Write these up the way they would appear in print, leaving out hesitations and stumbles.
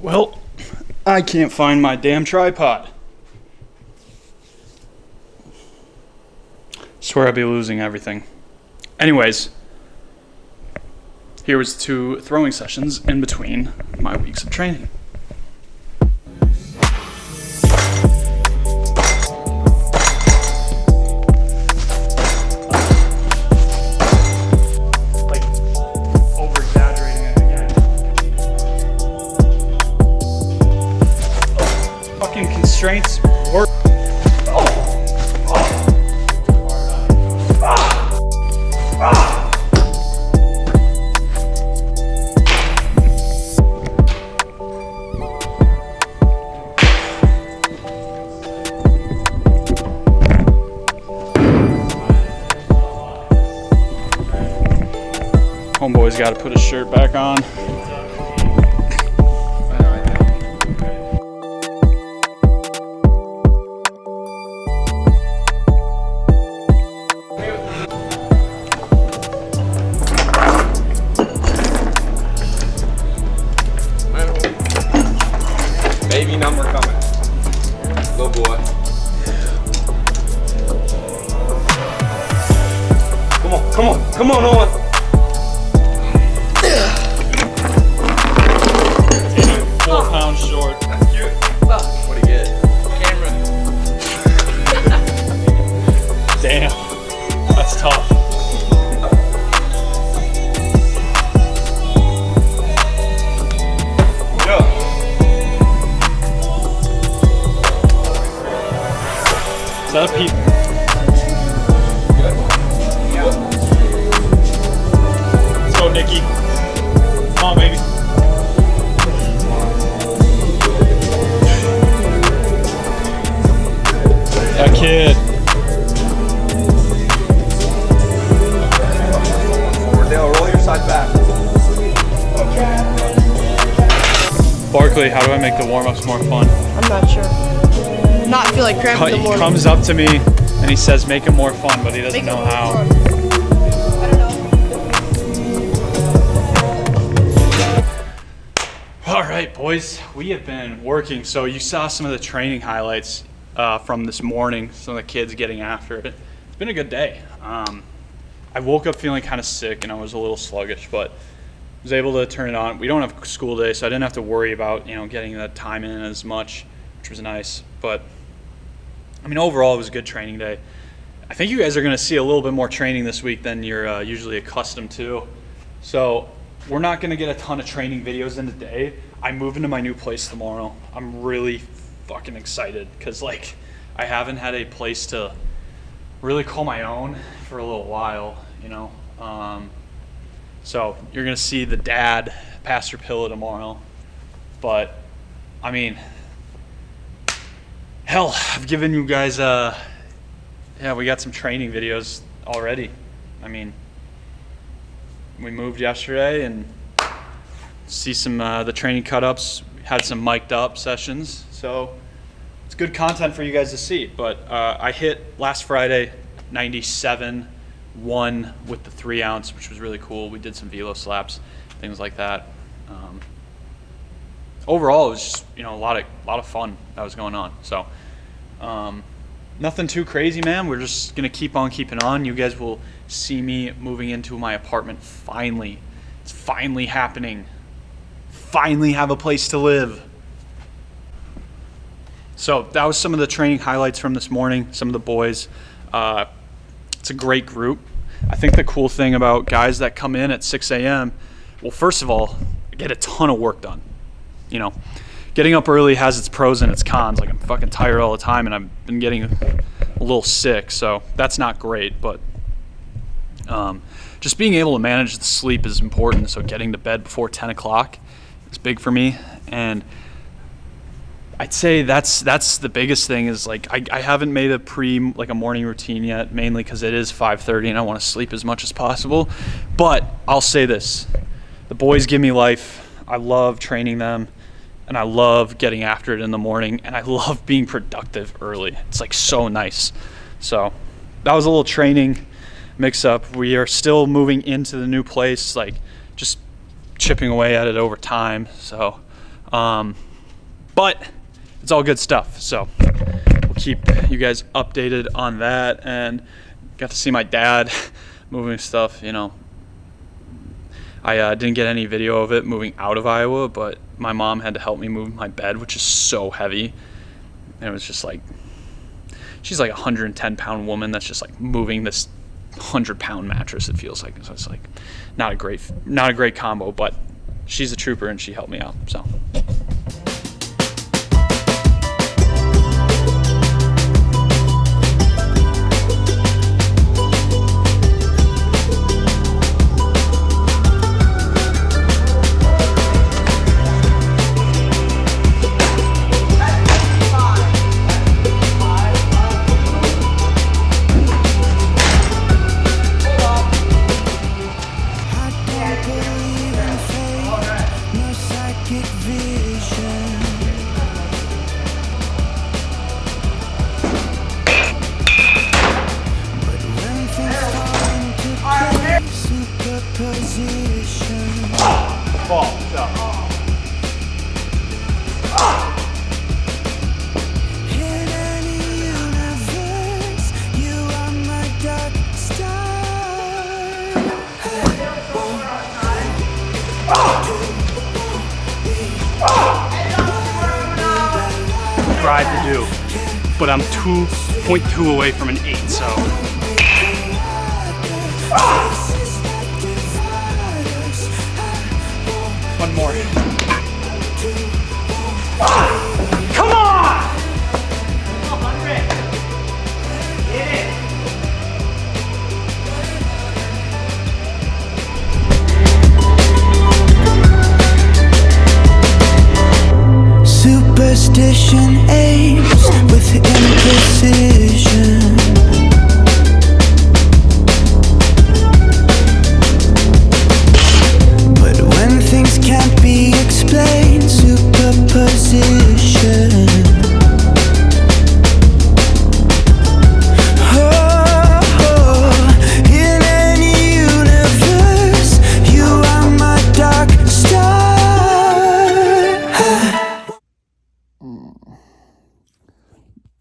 Well, I can't find my damn tripod. Swear I'd be losing everything. Anyways, here was 2 throwing sessions in between my weeks of training. Constraints work. Homeboy's got to put his shirt back on. Baby number coming. Good boy. Come on, Owen. 4 pounds short. That's cute. What'd he get? Camera. Damn. That's tough. Is that a peep? Let's go, Nikki. Come on, baby. That kid. Dale, roll your side back. Barkley, how do I make the warm-ups more fun? I'm not sure. Not feel like cramping in the He morning. comes up to me and he says, make it more fun, but he doesn't know how. I don't know. All right, boys, we have been working. So you saw some of the training highlights from this morning, some of the kids getting after it. It's been a good day. I woke up feeling kind of sick and I was a little sluggish, but was able to turn it on. We don't have school day, so I didn't have to worry about, getting that time in as much, which was nice. But I mean, overall, it was a good training day. I think you guys are going to see a little bit more training this week than you're usually accustomed to. So we're not going to get a ton of training videos in the day. I move into my new place tomorrow. I'm really fucking excited because, I haven't had a place to really call my own for a little while, So you're going to see the dad, Pastor Pilla, tomorrow. But, I mean, hell, I've given you guys, we got some training videos already. I mean, we moved yesterday and see some the training cut-ups. We had some mic'd up sessions. So it's good content for you guys to see. But I hit last Friday 97. 1 with the 3 ounce, which was really cool. We did some velo slaps, things like that. Overall, it was just a lot of fun that was going on. So nothing too crazy, man. We're just gonna keep on keeping on. You guys will see me moving into my apartment finally. It's finally happening. Finally have a place to live. So that was some of the training highlights from this morning. Some of the boys. It's a great group. I think the cool thing about guys that come in at 6 a.m., well, first of all, get a ton of work done. Getting up early has its pros and its cons. I'm fucking tired all the time, and I've been getting a little sick, so that's not great. But just being able to manage the sleep is important. So getting to bed before 10 o'clock is big for me, and I'd say that's the biggest thing is I haven't made a morning routine yet, mainly because it is 5:30 and I want to sleep as much as possible. But I'll say this, the boys give me life. I love training them and I love getting after it in the morning and I love being productive early. It's so nice. So that was a little training mix up. We are still moving into the new place, just chipping away at it over time. So But it's all good stuff. So we'll keep you guys updated on that. And got to see my dad moving stuff, you know. I didn't get any video of it moving out of Iowa, but my mom had to help me move my bed, which is so heavy. And it was just like, she's like a 110-pound woman that's just like moving this 100-pound mattress, it feels like. So it's like not a great combo, but she's a trooper and she helped me out. So tried to do, but I'm 2.2 away from an 8, so. One more. Come on! 100. Get it. Superstition aims with imprecision. But when things can't be explained, superposition. Oh, in any universe, you are my dark star.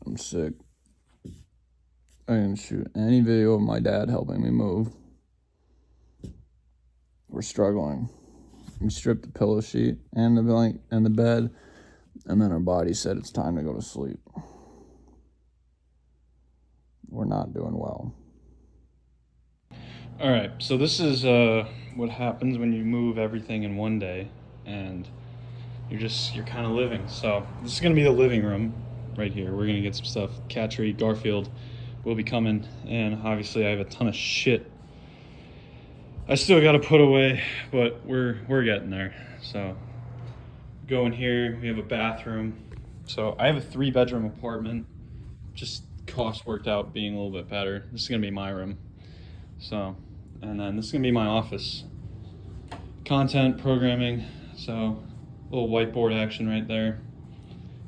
I'm sick. I didn't shoot any video of my dad helping me move. We're struggling. We stripped the pillow sheet and the blanket and the bed, and then our body said it's time to go to sleep. We're not doing well. All right, so this is what happens when you move everything in one day, and you're kind of living. So this is gonna be the living room right here. We're gonna get some stuff. Cat Tree, Garfield will be coming, and obviously I have a ton of shit I still got to put away, but we're getting there. So go in here. We have a bathroom. So I have a 3-bedroom apartment. Just cost worked out being a little bit better. This is gonna be my room. So, and then this is gonna be my office. Content programming. So little whiteboard action right there.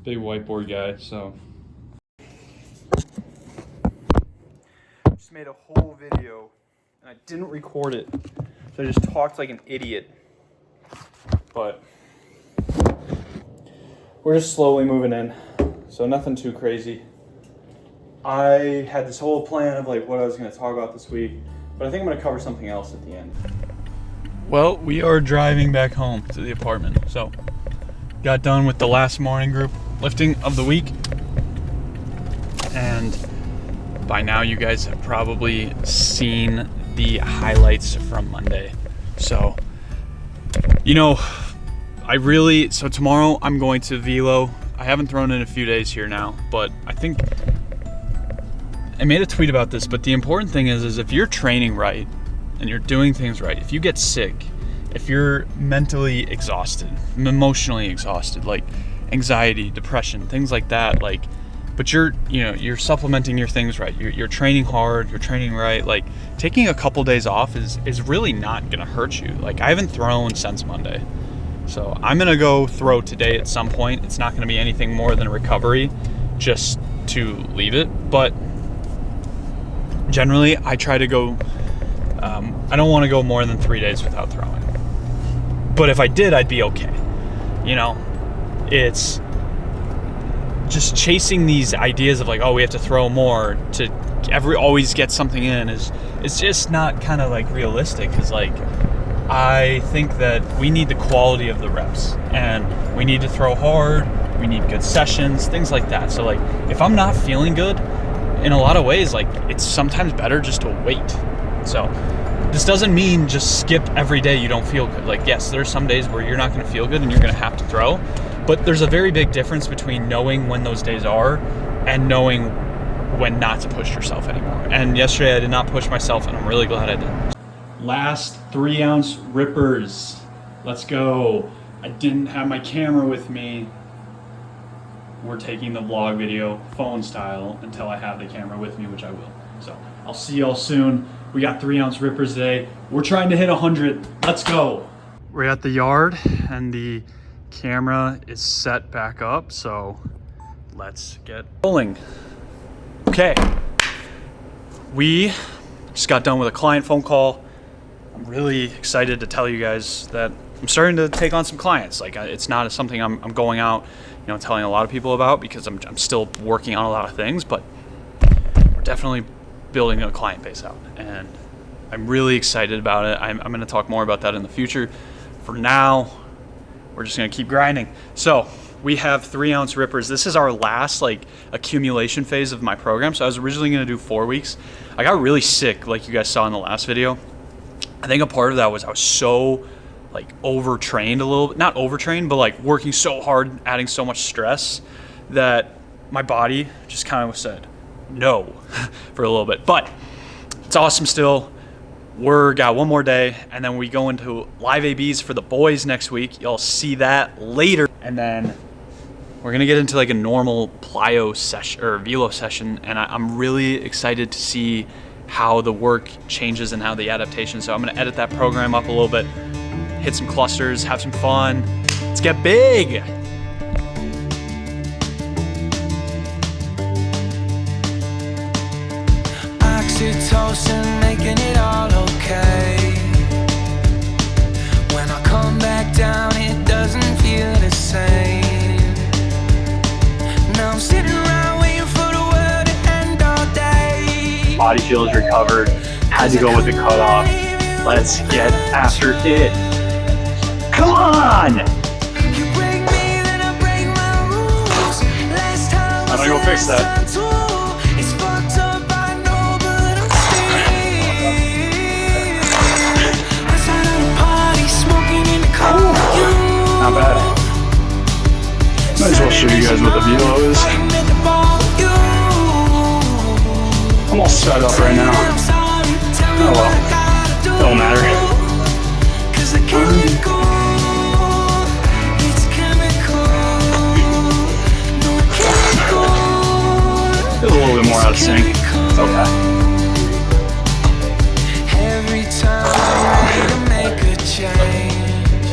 Big whiteboard guy. So just made a whole video and I didn't record it, so I just talked like an idiot. But we're just slowly moving in, so nothing too crazy. I had this whole plan of like what I was going to talk about this week, but I think I'm going to cover something else at the end. Well, we are driving back home to the apartment. So got done with the last morning group lifting of the week, and by now you guys have probably seen the highlights from Monday. So, you know, so tomorrow I'm going to Velo. I haven't thrown in a few days here now, but I think I made a tweet about this, but the important thing is if you're training right and you're doing things right, if you get sick, if you're mentally exhausted, emotionally exhausted, like anxiety, depression, things like that, like, but you're supplementing your things right. You're training hard, you're training right. Like taking a couple days off is really not gonna hurt you. Like I haven't thrown since Monday. So I'm gonna go throw today at some point. It's not gonna be anything more than a recovery, just to leave it. But generally I try to go, I don't wanna go more than 3 days without throwing. But if I did, I'd be okay. You know, It's just chasing these ideas of like, oh, we have to throw more to always get something in is just not kind of like realistic, because like I think that we need the quality of the reps, and we need to throw hard, we need good sessions, things like that. So like if I'm not feeling good, in a lot of ways, like it's sometimes better just to wait. So this doesn't mean just skip every day you don't feel good. Like, yes, there's some days where you're not going to feel good and you're going to have to throw, but there's a very big difference between knowing when those days are and knowing when not to push yourself anymore. And yesterday I did not push myself, and I'm really glad I did. Last 3-ounce rippers. Let's go. I didn't have my camera with me. We're taking the vlog video phone style until I have the camera with me, which I will. So I'll see y'all soon. We got 3-ounce rippers today. We're trying to hit 100. Let's go. We're at the yard and the camera is set back up, so let's get rolling. Okay. We just got done with a client phone call. I'm really excited to tell you guys that I'm starting to take on some clients. Like, it's not something I'm going out, telling a lot of people about, because I'm still working on a lot of things, but we're definitely building a client base out, and I'm really excited about it. I'm going to talk more about that in the future. For now, we're just going to keep grinding. So we have 3-ounce rippers. This is our last accumulation phase of my program. So I was originally going to do 4 weeks. I got really sick, like you guys saw in the last video. I think a part of that was I was so overtrained a little bit, not overtrained, but working so hard, adding so much stress that my body just kind of said no for a little bit. But it's awesome still. We're got one more day, and then we go into live ABs for the boys next week. You'll see that later, and then we're gonna get into a normal plyo session or velo session, and I'm really excited to see how the work changes and how the adaptation. So I'm gonna edit that program up a little bit, hit some clusters, have some fun. Let's get big. Oxytocin making it all okay. When I come back down, it doesn't feel the same. Now I'm sitting around waiting for the world to end all day. Body feels recovered. Had to go with the cutoff. Let's get after it. Come on! You break me, then I break my rules. Last time I'm gonna go fix that. it's fucked up, I know, but I'm still. I sat at a party, smoking in the car with you. Not bad. Might as well show you guys what the velo is. I'm all set up right now. Oh well, don't matter. Feel a little bit more out of sync. It's okay. Every time I make a change,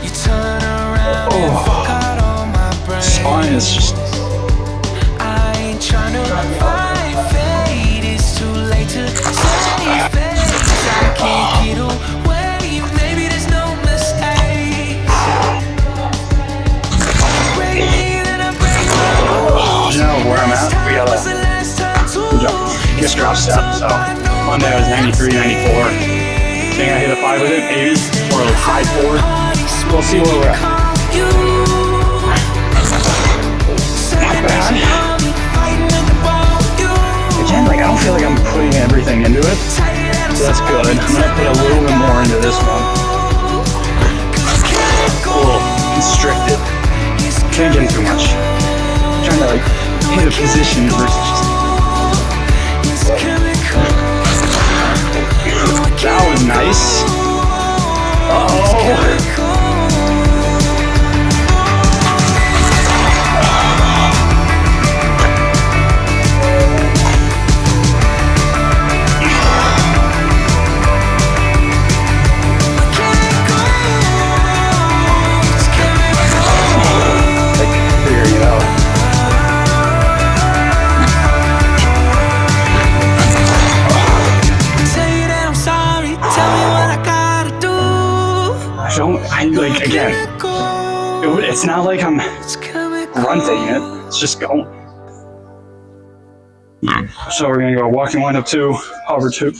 you turn around and fuck out all my brain. Spine is just. I ain't trying to fight fate. It's too late to save face. I can't get away. Maybe there's no mistake. Break me, then I break my rules. You know where I'm at? We got a gift drop step. So Monday I was 93, 94. Think I hit a 5 with it, maybe, or a high 4. We'll see where we're at. Not bad. Again, I don't feel like I'm putting everything into it, so that's good. I'm gonna put a little bit more into this one. A little constricted. Can't get in too much. I'm trying to hit a position versus just. That was nice. Uh-oh. It's not like I'm It's coming grunting it. It's just going. So we're gonna go walking windup 2, hover 2,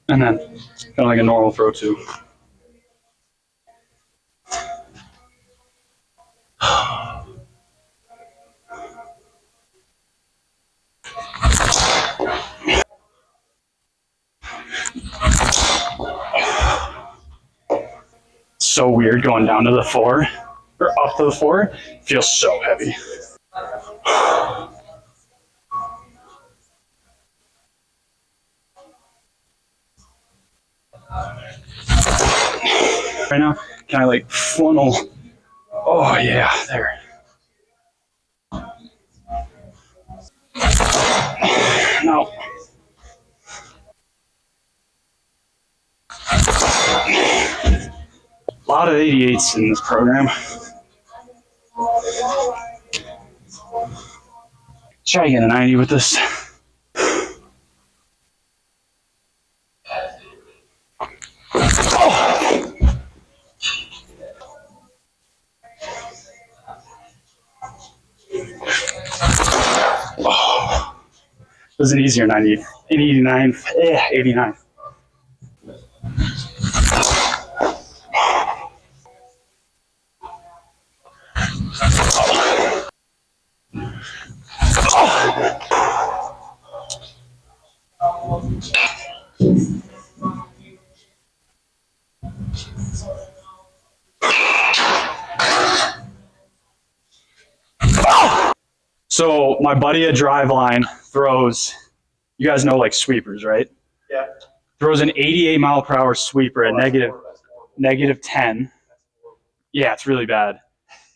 and then kind of like a normal throw 2. So weird going down to the 4 or up to the 4. Feels so heavy. Right now, can I like funnel? Oh yeah, there. No. A lot of 88s in this program. Try to get a 90 with this. It was an easier 90, an 89, 89. So my buddy at Driveline throws, you guys know like sweepers, right? Yeah. Throws an 88 mile per hour sweeper at negative 10. Yeah, it's really bad.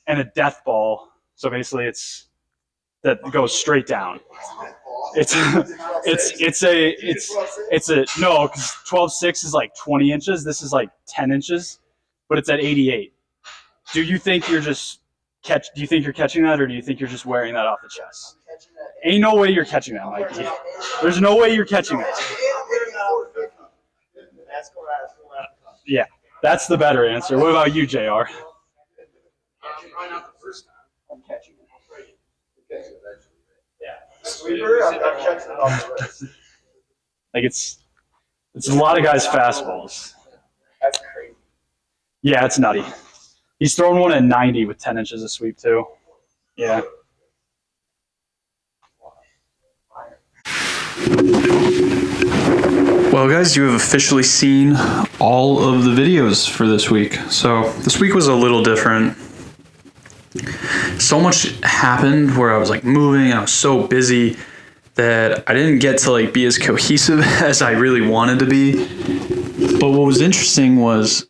And a death ball. So basically that goes straight down. It's no, because 12.6 is like 20 inches. This is like 10 inches, but it's at 88. Do you think you're catching that, or do you think you're just wearing that off the chest? Ain't no way you're catching that, Mikey. There's no way you're catching that. Yeah, that's the better answer. What about you, JR? Like it's a lot of guys' fastballs. That's crazy. Yeah, it's nutty. He's thrown one at 90 with 10 inches of sweep too. Yeah. Well, guys, you have officially seen all of the videos for this week. So this week was a little different. So much happened where I was like moving and I was so busy that I didn't get to like be as cohesive as I really wanted to be. But what was interesting was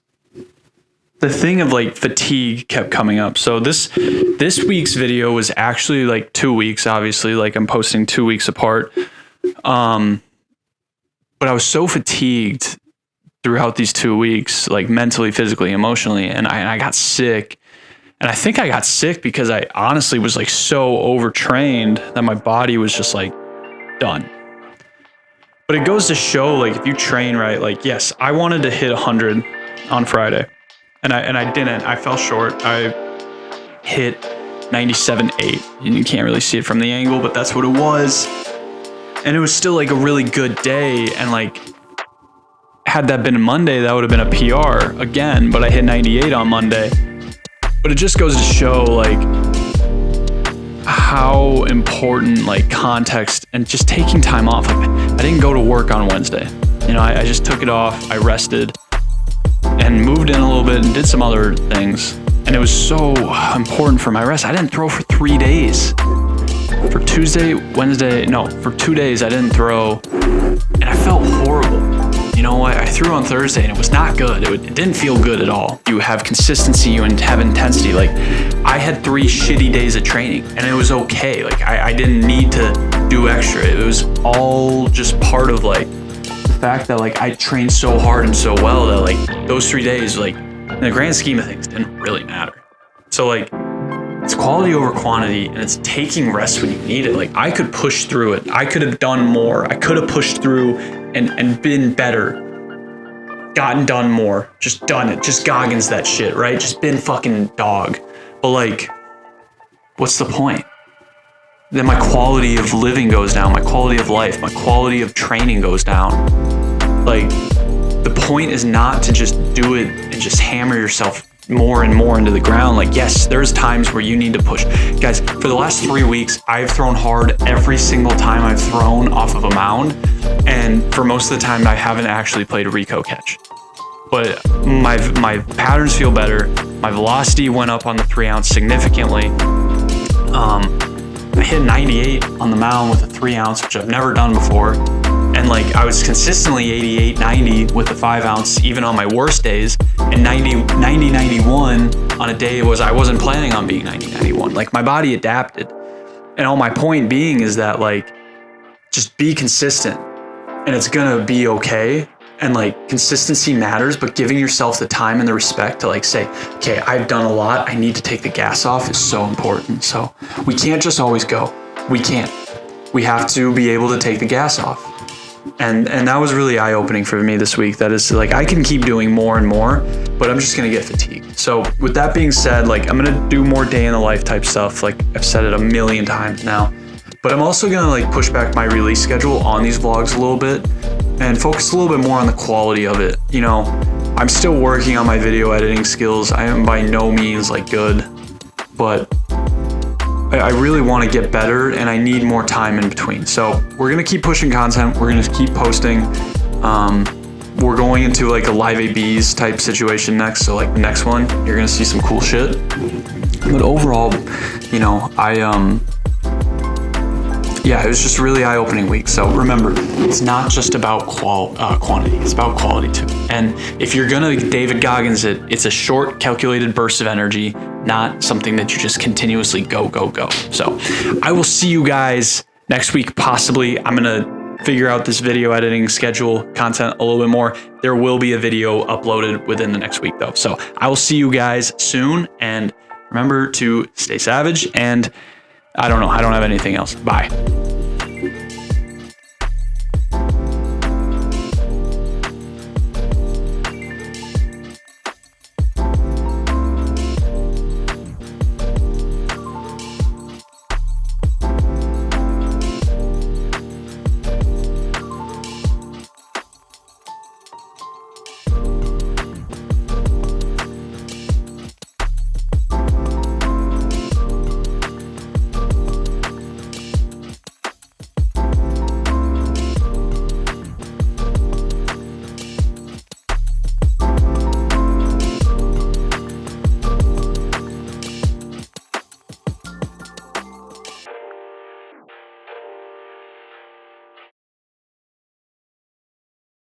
the thing of like fatigue kept coming up. So this week's video was actually like 2 weeks, obviously, like I'm posting 2 weeks apart. But I was so fatigued throughout these 2 weeks, like mentally, physically, emotionally, and I got sick. And I think I got sick because I honestly was like so overtrained that my body was just like done. But it goes to show, like, if you train right, like, yes, I wanted to hit 100 on Friday, and I didn't. I fell short. I hit 97.8, and you can't really see it from the angle, but that's what it was. And it was still like a really good day, and like, had that been a Monday, that would have been a PR again, but I hit 98 on Monday. But it just goes to show like how important like context and just taking time off. Like, I didn't go to work on Wednesday. You know, I just took it off, I rested and moved in a little bit and did some other things. And it was so important for my rest. I didn't throw for 3 days. For Tuesday, Wednesday, no, for 2 days I didn't throw, and I felt horrible. You know, I threw on Thursday and it was not good. It didn't feel good at all. You have consistency, you have intensity. Like, I had 3 shitty days of training and it was okay. Like, I didn't need to do extra. It was all just part of like the fact that like I trained so hard and so well that like those 3 days, like in the grand scheme of things, didn't really matter. So like, it's quality over quantity, and it's taking rest when you need it. Like, I could push through it. I could have done more. I could have pushed through and been better, gotten done more, just done it, just Goggins that shit, right? Just been fucking dog. But like, what's the point? Then my quality of living goes down, my quality of life, my quality of training goes down. Like, the point is not to just do it and just hammer yourself more and more into the ground. Like, yes, there's times where you need to push. Guys, for the last 3 weeks, I've thrown hard every single time I've thrown off of a mound. And for most of the time, I haven't actually played a Rico catch. But my patterns feel better. My velocity went up on the 3 ounce significantly. I hit 98 on the mound with a 3 ounce, which I've never done before. And like, I was consistently 88, 90 with the 5 ounce, even on my worst days, and 90, 91 on a day I wasn't planning on being 90, 91. Like, my body adapted. And all my point being is that, like, just be consistent and it's gonna be okay. And like, consistency matters, but giving yourself the time and the respect to like say, okay, I've done a lot, I need to take the gas off is so important. So we can't just always go. We can't. We have to be able to take the gas off. And that was really eye-opening for me this week. That is like, I can keep doing more and more, but I'm just gonna get fatigued. So with that being said, like, I'm gonna do more day in the life type stuff. Like, I've said it a million times now, but I'm also gonna like push back my release schedule on these vlogs a little bit and focus a little bit more on the quality of it. You know, I'm still working on my video editing skills. I am by no means like good, but I really want to get better and I need more time in between. So we're going to keep pushing content. We're going to keep posting. We're going into like a live ABs type situation next. So like the next one, you're going to see some cool shit. But overall, you know, yeah, it was just a really eye-opening week. So remember, it's not just about quantity, it's about quality too. And if you're gonna David Goggins it, it's a short, calculated burst of energy, not something that you just continuously go, go, go. So I will see you guys next week, possibly. I'm gonna figure out this video editing schedule, content a little bit more. There will be a video uploaded within the next week though. So I will see you guys soon, and remember to stay savage, and I don't know, I don't have anything else. Bye.